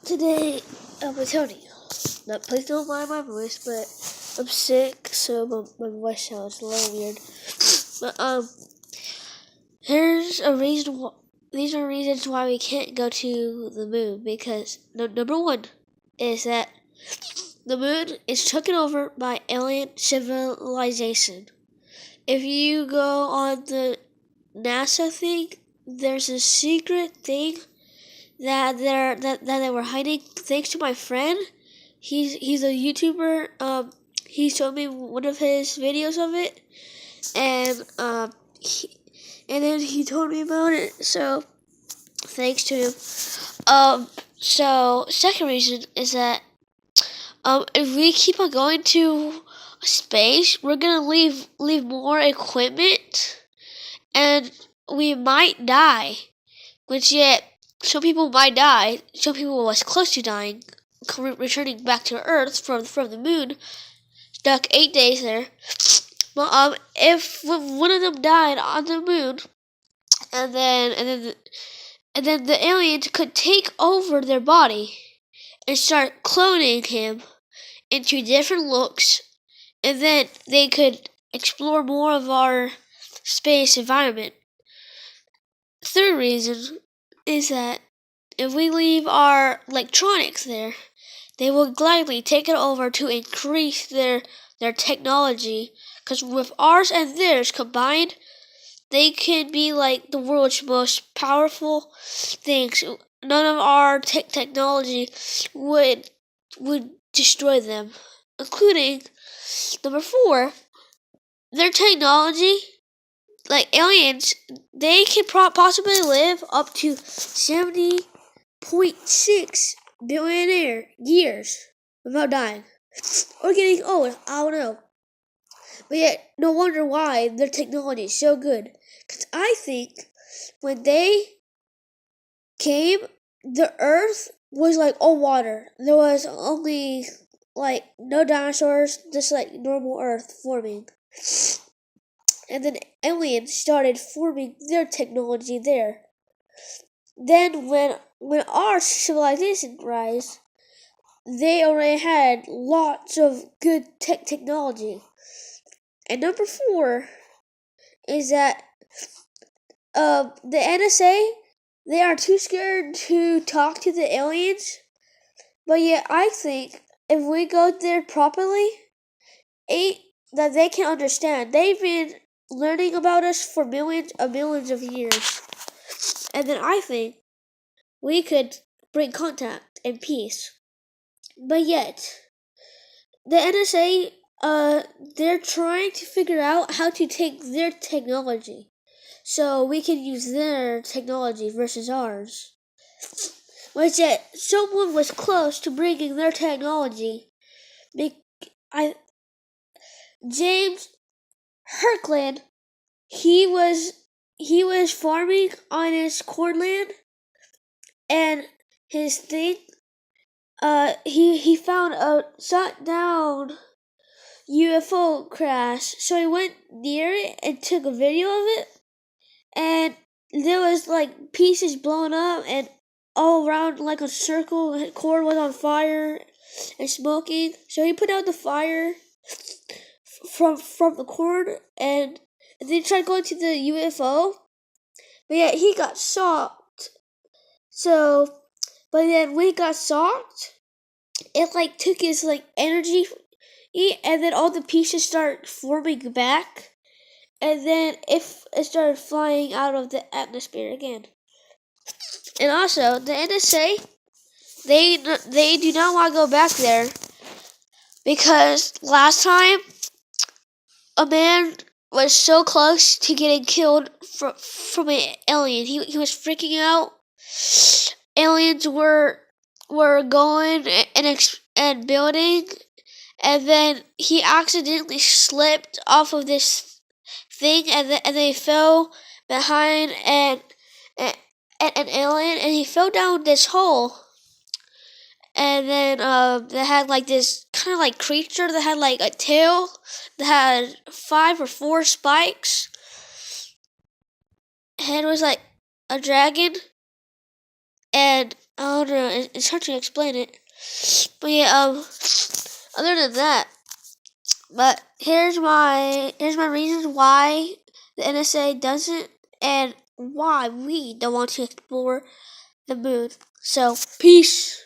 Today, I'm gonna tell you. Now, please don't mind my voice, but I'm sick, so my voice sounds a little weird. But here's a reason. These are reasons why we can't go to the moon. Because number one is that the moon is taken over by alien civilization. If you go on the NASA thing, there's a secret thing that they were hiding. Thanks to my friend, he's a YouTuber. He showed me one of his videos of it, and and then he told me about it. So thanks to him. So second reason is that if we keep on going to space, we're gonna leave more equipment, and we might die. Which yet, some people might die. Some people was close to dying, returning back to Earth from the moon. Stuck 8 days there. But if one of them died on the moon, and then the aliens could take over their body and start cloning him into different looks, and then they could explore more of our space environment. Third reason is that if we leave our electronics there, they will gladly take it over to increase their technology. Because with ours and theirs combined, they can be like the world's most powerful things. None of our technology would destroy them, including number 4. Their technology, like aliens, they can possibly live up to 70.6 billion years without dying or getting old. I don't know. But yet, no wonder why their technology is so good. Because I think when they came, the Earth was like all water. There was only no dinosaurs, just like normal Earth forming. And then aliens started forming their technology there. Then when our civilization rise, they already had lots of good technology. And number 4 is that the NSA, they are too scared to talk to the aliens. But yet I think if we go there properly, that they can understand. They've been learning about us for millions of years. And then I think we could bring contact and peace. But yet, the NSA, they're trying to figure out how to take their technology so we can use their technology versus ours. Which yet, someone was close to bringing their technology. James Kirkland, he was farming on his cornland, and his thing, he found a shot down UFO crash. So he went near it and took a video of it, and there was pieces blown up and all around like a circle. His corn was on fire and smoking. So he put out the fire from the corn, and then tried going to the UFO. But yeah, he got shocked. So, but then when he got shocked, it took his energy, and then all the pieces start forming back, and then it started flying out of the atmosphere again. And also, the NSA, they do not want to go back there because last time a man was so close to getting killed from an alien. He was freaking out. Aliens were going and building, and then he accidentally slipped off of this thing, and they fell behind an alien, and he fell down this hole. And then they had this kind of creature that had a tail that had 5 or 4 spikes. Head was like a dragon, and I don't know, it's hard to explain it. But yeah, other than that, but here's my reasons why the NSA doesn't and why we don't want to explore the moon. So peace.